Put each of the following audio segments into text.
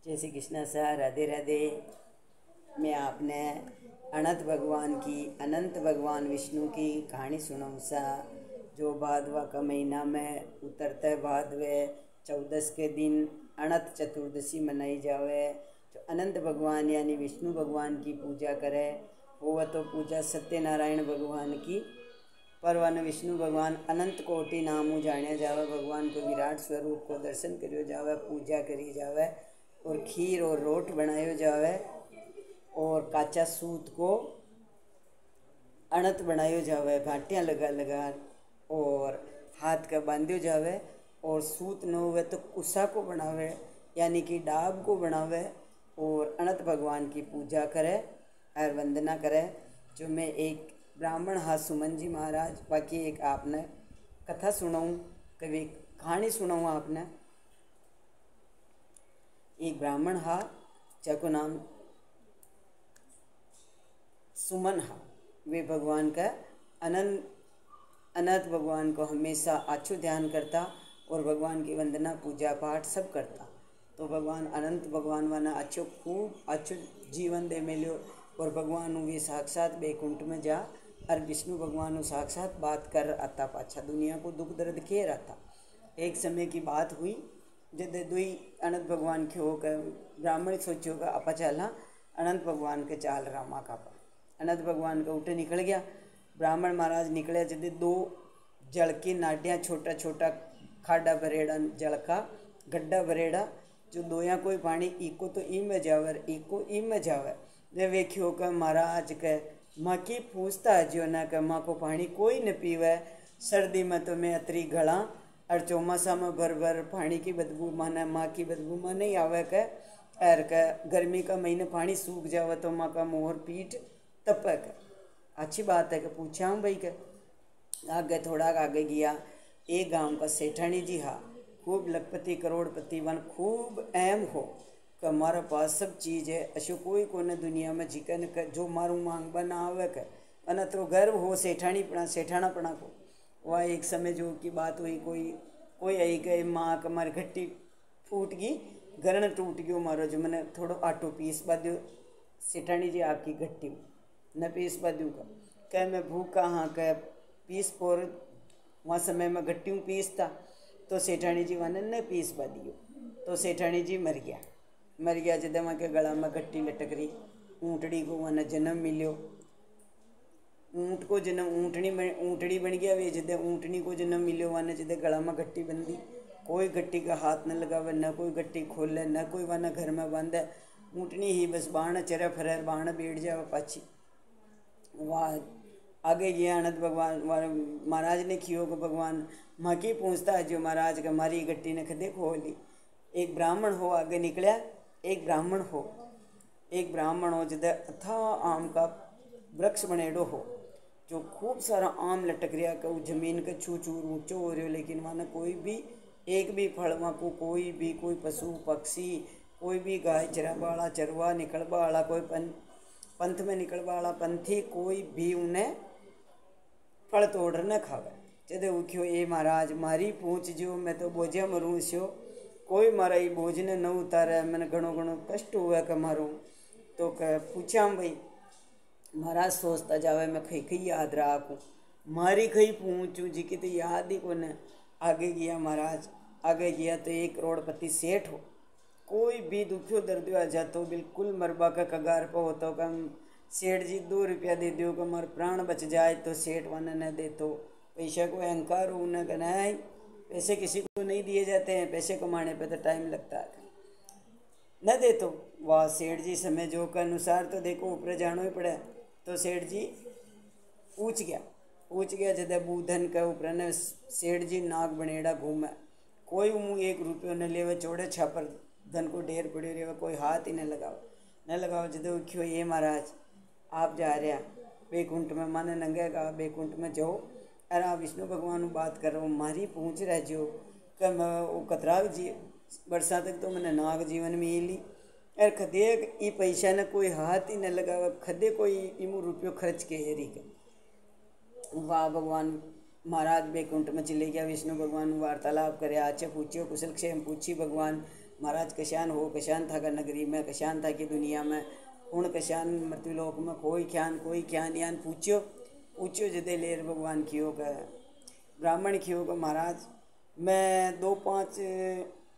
जय श्री कृष्ण सर, राधे राधे। मैं आपने अनंत भगवान विष्णु की कहानी सुनाऊँ सा, जो भादवा का महीना में उतरते भादवे 14 के दिन अनंत चतुर्दशी मनाई जावे। जो अनंत भगवान यानी विष्णु भगवान की पूजा करे वो तो पूजा सत्यनारायण भगवान की, पर वन विष्णु भगवान अनंत कोटि नामों जाने जावे। भगवान को विराट स्वरूप को दर्शन करियो जावे, पूजा करी जावे और खीर और रोट बनायो जावे और काचा सूत को अनंत बनायो जावे, घाटियाँ लगा लगा और हाथ का बांधियो जावे। और सूत न हुए तो कुसा को बनावे यानी कि डाब को बनावे और अनंत भगवान की पूजा करे और वंदना करे। जो मैं एक ब्राह्मण हा सुमन जी महाराज, बाकी एक आपने कथा सुनाऊँ, कभी कहानी सुनाऊँ आपने। एक ब्राह्मण हा जाको नाम सुमन हा, वे भगवान का अनंत भगवान को हमेशा अच्छो ध्यान करता और भगवान की वंदना पूजा पाठ सब करता। तो भगवान अनंत भगवान वाना अच्छो खूब अच्छो जीवन दे मिलो और भगवान वे साक्षात बैकुंठ में जा और विष्णु भगवान साक्षात बात कर आता, पाछा दुनिया को दुख दर्द के रहता। एक समय की बात हुई जब दुई अनंत भगवान के होकर ब्राह्मण सोचो का आपा चला अनंत भगवान के चाल रामा का पा। अनंत भगवान का उठे निकल गया, ब्राह्मण महाराज निकले जब दो जल की नाडियाँ छोटा छोटा खाडा भरेड़ा, जल का गड्ढा भरेड़ा, जो दोया कोई पानी इको तो ई में जावे इको ई में जावे। ने वेख्यो का महाराज के माँ की पूछता जो ना के माँ को पानी कोई न पीवे, सर्दी में तो मैं अतरी गला और चौमासा में भर भर पानी की बदबू माना माँ की बदबू माँ नहीं आवे के, और के गर्मी का महीने पानी सूख जावे तो माँ का मोहर पीठ तपे के। अच्छी बात है कि पूछा हूँ भाई के। आगे थोड़ा आगे गया, एक गांव का सेठानी जी हा, खूब लखपति करोड़पति वन खूब अहम हो कि हमारे पास सब चीज़ है, अशो कोई कोने दुनिया में जिकन के जो मारू मांग बना आवे के अन तो गर्व हो सेठाना पड़ा को। वह एक समय जो की बात हुई, कोई आई गए माँ का मारी घट्टी फूट गई, गरण टूट गयो मारो, जो मैंने थोड़ो आटो पीस बाद्यो। सेठानी जी आपकी घट्टी न पीस बाद्यू का कह मैं भूखा हाँ कह पीस पोर। वहाँ समय में घट्टियों पीसता तो सेठानी जी वाने न पीस बादियो तो सेठानी जी मर गया। जब वहाँ के गला में घट्टी लटक रही, ऊँटड़ी को वहाँ जन्म मिलो, ऊँट को जन्म ऊँटड़ी बन गया वे। जब ऊँटनी को जन्म मिलो वहाँ जब गला में घट्टी बंदी, कोई घट्टी का हाथ न लगावे, न कोई घट्टी खोले, न कोई वहाँ घर में बांधे, ऊँटनी ही बस बाण चरे फरेर बाण बैठ जावे पाछी। वाह आगे गया अनंत भगवान महाराज ने कियो को भगवान माँ की पूछता है जो महाराज का मारी गट्टी ने खदे खोली। एक ब्राह्मण हो आगे निकलिया, एक ब्राह्मण हो जद अथा आम का वृक्ष बनेड़ो हो, जो खूब सारा आम लटक रहा का जमीन के छू चूर ऊँचो हो रहे, लेकिन वहाँ कोई भी एक भी फल वहाँ को कोई पशु पक्षी, कोई भी गाय चरवा वाला चरवा निकलवा वाला, कोई पंथ में निकलवा वाला पंथी, कोई भी उन्हें फल तोड़ न खावे। जदे उठ्यो ए महाराज मारी पूछ जो मैं तो बोझे मरूँ छो, कोई मारा ये बोझ ने न उतारे, मैंने घणो कष्ट हुआ के मारूँ। तो कह पूछा भाई महाराज सोचता जावे मैं खई याद रखूँ, मारी खई पूछूँ जी की तो याद ही को न। आगे गया महाराज, आगे गया तो एक करोड़पति सेठ हो, कोई भी दुखियो दर्दियो आ जातो बिल्कुल मरबा का कगार पर होता कम सेठ जी 2 रुपया दे दो कि मारे प्राण बच जाए, तो सेठ वाने न दे तो पैसा को अहंकार हो न कहना है पैसे किसी को नहीं दिए जाते हैं, पैसे कमाने पे तो टाइम लगता है, न दे तो वाह सेठ जी समय जो के अनुसार तो देखो ऊपर जाना ही पड़े। तो सेठ जी पूछ गया जब बूधन के ऊपर ने सेठ जी नाग बनेड़ा घूमे, कोई मुँह 1 रुपयो न लेवे, चौड़े छापर धन को ढेर पड़े रहे, कोई हाथ ही न लगाओ। जब उठ्यो ये महाराज आप जा रहा बैकुंठ में, माने नंगेगा बैकुंठ में जाओ और आप विष्णु भगवान बात करो, मारी पूछ रहे जो कि वो कतराग जी वर्षा तक तो मैंने नाग जीवन में ही ली और खदे ये पैसा न कोई हाथ ही न लगावा, खदे कोई इमू रुपयो खर्च के हेरी के। वाह भगवान महाराज बैकुंठ में चले गया, विष्णु भगवान वार्तालाप करे, आचे पूछियो कुशल क्षेम पूछी भगवान महाराज कशान हो, कशान था का नगरी में, कशान था की दुनिया में, कौन कशान मृत्युलोक में, कोई ख्यान यान पूछ्यो जदे लेर भगवान कियो का ब्राह्मण कियो का महाराज मैं 2-5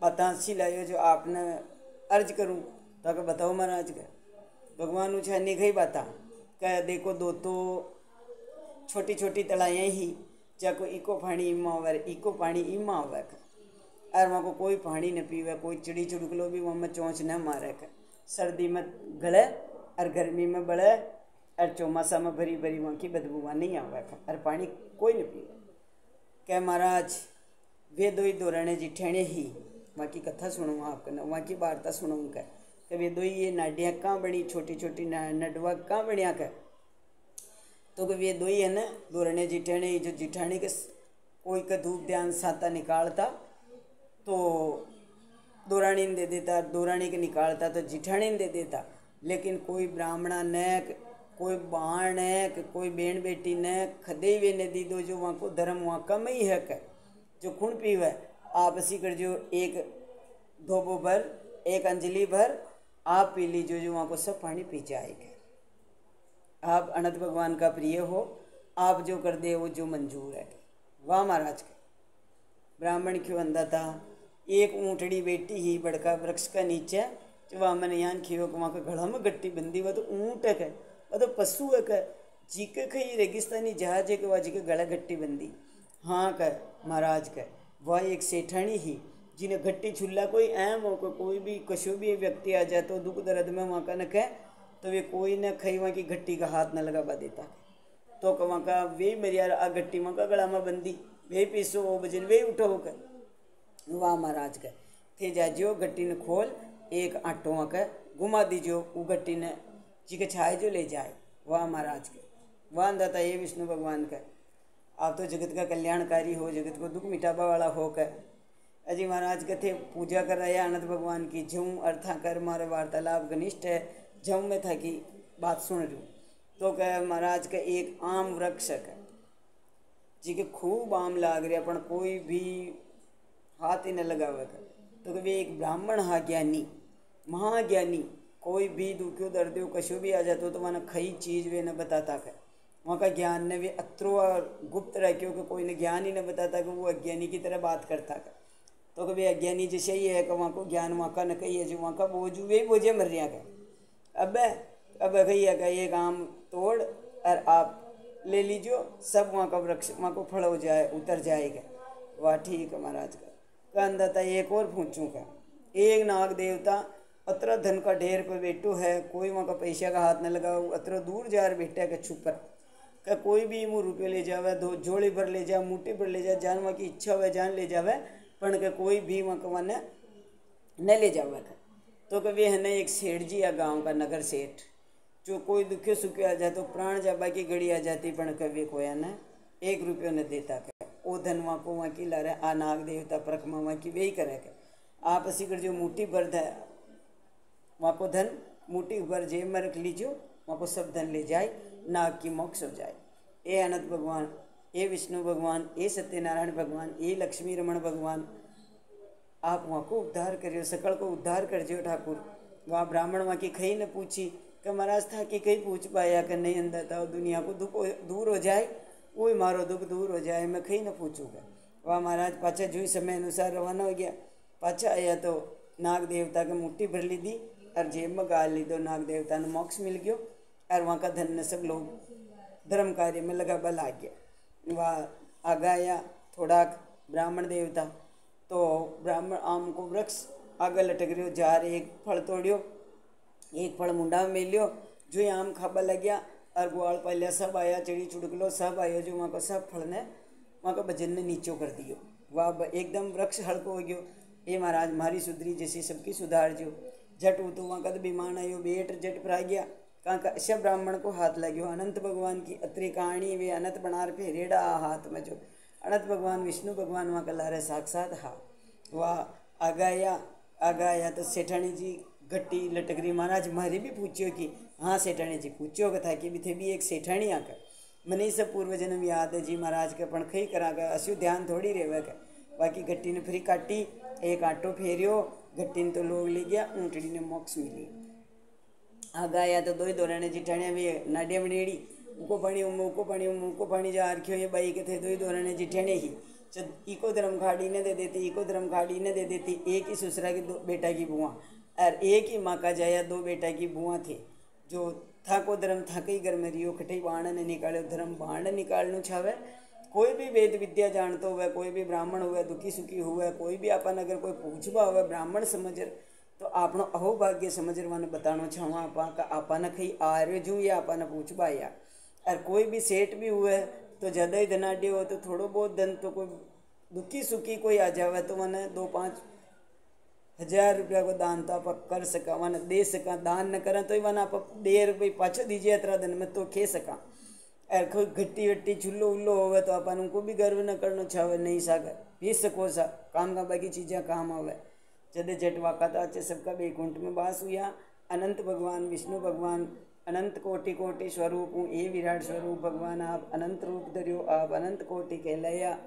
बातें सी लायो जो आपने अर्ज करूँ ताकि बताओ महाराज का। भगवान उछा नहीं गई बात कह देखो दो तो छोटी छोटी तलाइयाँ ही चाको इको पानी इमा आवे, इको पानी इमा आवे और वहाँ को कोई पानी न पीवे, कोई चिड़ी चुड़कलो भी वहाँ में चोंच न मारे का। सर्दी में गले और गर्मी में बड़े और चौमासा में भरी भरी वहाँ की बदबू वहाँ नहीं आवे का और पानी कोई न पीवे। क्या महाराज वे दो ही दोराने जिठेने ही वहाँ की कथा सुनूँ आपको न, वहाँ की वार्ता सुनूँ का कि वे दो ही ये नाडियाँ कहाँ बनी, छोटी छोटी नडवा कहाँ बनिया का। तो वे दो ही है ना दोराने जिठेने, जो जिठानी के कोई का धूप ध्यान साता निकालता तो दोरानी ने दे देता, दोरानी के निकालता तो जिठानी ने दे देता। लेकिन कोई ब्राह्मणा ने, कोई बाण ने, कोई बेन बेटी ने खदे वे ने दी दो जो वहाँ को धर्म वहाँ कम ही है का। जो खून पीवे आपसी कर जो एक धोबो भर, एक अंजलि भर आप पी लीजिए, जो वहाँ को सब पानी पी जाएगा। आप अनंत भगवान का प्रिय हो, आप जो कर दे वो जो मंजूर है। वाह महाराज के ब्राह्मण क्यों अंधा था, एक ऊँटड़ी बेटी ही बड़का वृक्ष का नीचे जो वहाँ मैंने यहाँ खियो वहाँ का गला में गट्टी बंदी, वह तो ऊँट है, वह तो पशु है, जीके कहीं रेगिस्तानी जहाज है कि वह जी के गला गट्टी बंदी। हाँ कह महाराज कह वह एक सेठानी ही जिन्हें घट्टी छुल्ला कोई ऐम हो कोई भी कशो भी व्यक्ति आ जाए तो दुख दर्द में वहाँ का न कह तो वे कोई न खई वहाँ की घट्टी का हाथ न लगावा देता तो वहाँ का वे मेरी यार आ घट्टी वहाँ का गला में बंदी वे पीसो वो बजन वे उठो होकर। वाह महाराज कह थे जाजियो घट्टी ने खोल एक आटो वहाँ का घुमा दीजियो वो घट्टी ने जी के छाए जो ले जाए। वाह महाराज के वाह अंदाता ये विष्णु भगवान का आप तो जगत का कल्याणकारी हो, जगत को दुख मिटावा वाला होकर। अजी महाराज कहते पूजा कर रहे अनंत भगवान की जूँ अर्था कर मारे वार्तालाप घनिष्ठ है जऊँ में था कि बात सुन रही तो कह महाराज का एक आम वृक्ष है जी के खूब आम लाग रहा पण कोई भी हाथ ही न लगावे तो कभी एक ब्राह्मण हा ज्ञानी महाज्ञानी कोई भी दुखियो दर्दियो कशो भी आ जातो तो वहाँ खई चीज़ वे न बताता कर वहाँ का ज्ञान ने वे अत्रो और गुप्त रह क्योंकि कोई ने ज्ञान ही न बताता कि वो अज्ञानी की तरह बात करता कर तो कभी अज्ञानी जैसे ही है कि वहाँ को ज्ञान वहाँ का न कही है जो वहाँ का बोझ वे बोझे मर रहा है। अब कही है कि ये काम तोड़ और आप ले लीजिए सब वहाँ का वृक्ष वहाँ को फल हो जाए उतर जाएगा। वाह ठीक है महाराज का अंदाता एक और पूछूँ का एक नाग देवता अतरा धन का ढेर पर बैठो है कोई वहाँ का पैसा का हाथ न लगाओ अतरा दूर जा रहा बैठा का छुपर का कोई भी मुँह रुपये ले जावे दो जोड़ी भर ले जा मुट्ठी भर ले जा जान वहाँ की इच्छा हुआ जान ले जावे पण के कोई भी वहाँ का वहाँ न ले जावा तो कभी है न एक सेठ जी या गाँव का नगर सेठ जो कोई दुखे सुखे आ जाए तो प्राण जाबा की घड़ी आ जाती पण कभी कोया न 1 रुपया न देता कर वो धन वहाँ को वहाँ की ला रहा आ नाग देवता परखमा वहाँ की वही करे आप असी कर जो मुट्ठी भर है वहाँ को धन मुट्ठी भर जेब में रख लीजिए वहाँ को सब धन ले जाए नाग की मोक्ष हो जाए। ए अनंत भगवान ए विष्णु भगवान ए सत्यनारायण भगवान ए लक्ष्मी रमण भगवान आप वहाँ को उद्धार करियो सकल को उद्धार कर जियो ठाकुर। वहाँ ब्राह्मण वहाँ की खई न पूछी कि महाराज था कि कहीं पूछ पाया कि नहीं अंदर था दुनिया को दुख दूर हो जाए वही मारो दुख दूर हो जाए मैं कहीं न पूछूँगा। वहाँ महाराज पाछा जो समय अनुसार रवाना हो गया पाछा आया तो नाग देवता के मुट्ठी भर ली दी और जेब में गाल ली दो नाग देवता ने मोक्ष मिल गयो और वहाँ का धन सब लोग धर्म कार्य में लगा बल आ गया। वह आगा आया थोड़ा ब्राह्मण देवता तो ब्राह्मण आम को वृक्ष आगे लटक रहो जा रहे एक फल तोड़ियो एक फल मुंडा में मिलियो जो आम खाबा लग गया और ग्वाल पालिया सब आया चिड़ी चुड़कलो सब आयो जो वहाँ का सब फल ने वहाँ का वजन ने नीचो कर दियो। वह एकदम वृक्ष हल्को हो गयो। ये महाराज मारी सुधरी जैसी सबकी सुधार जो झट वो तो वहाँ का विमान आयो बेट झट फरा गया कहाँ का सब ब्राह्मण को हाथ लग्यो। अनंत भगवान की अत्री कहानी वे अनंत बनार फेरेड़ा हाथ में जो अनंत भगवान विष्णु भगवान वहाँ का ला रहे साक्षात हा। वह आगाया तो सेठानी जी घट्टी लटक रही महाराज मारी भी पूछियो कि हाँ सेठानी जी पूछियो था कि भी थे भी एक सेठानी आकर मनी सब पूर्व जन्म याद है जी महाराज के पण खई करा का अस्यु ध्यान थोड़ी रेवे के बाकी घट्टी ने फिर काटी एक आटो फेरियो घट्टी तो लोग ले गया, ऊँटड़ी ने मोक्ष मिली। आगा आया तो दो दोराने जिठाने भी नाड्या बनेड़ी उको पानी जा रखियो ये बाई के थे दो दोराने जिठाने ही इको धर्म खाड़ी ने दे देती, इको धर्म खाड़ी ने दे देती। एक ही ससुरा की दो बेटा की बुआ और एक ही माँ का जाया दो बेटा की बुआ थे। जो था को धर्म था कई घर में रियो खटई बाण ने निकालो धर्म बाण निकालनु छावे। कोई भी वेद विद्या जानतो हुआ, कोई भी ब्राह्मण हुआ, दुखी सुखी हुआ, कोई भी अपन अगर कोई पूछवा हुआ ब्राह्मण समझ तो आपनो अहोभाग्य समझवाने बतानो छावा आपा का आपने खई आर्य जू या आपने पूछवा या। और कोई भी सेठ भी हुआ तो ज़्यादा ही धनाढ़ हो तो थोड़ो बहुत धन तो कोई दुखी सुखी कोई आ जावे तो मैंने 2-5 हज़ार रुपया को दान तो आप कर सका, मैंने दे सका। दान न करें तो ही मैंने आप 1.5 रुपये पाछो दीजिए इतना दिन में तो खे सका। और कोई घट्टी वट्टी चुल्लो उल्लो होवे तो अपन उनको भी गर्व न करना छावे, नहीं सागर पी सको सा काम का बाकी चीज़ें काम आवे। जदे जट वाकाता अच्छे सबका बैकुंठ में वास हुआ। अनंत भगवान विष्णु भगवान अनंत कोटि कोटि स्वरूप हूँ, ये विराट स्वरूप भगवान आप अनंत रूप धरियो, आप अनंत कोटि कहलाया।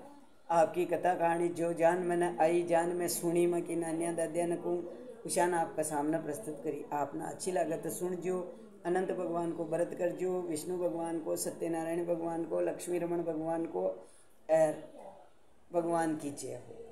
आपकी कथा कहानी जो जान मैंने आई जान में सुनी मैं कि नान्या दादिया न कहूँ उशान आपका सामना प्रस्तुत करी। आपना अच्छी लगा तो सुन जो। अनंत भगवान को व्रत कर जो, विष्णु भगवान को, सत्यनारायण भगवान को, लक्ष्मी रमण भगवान को, और भगवान की जय हो।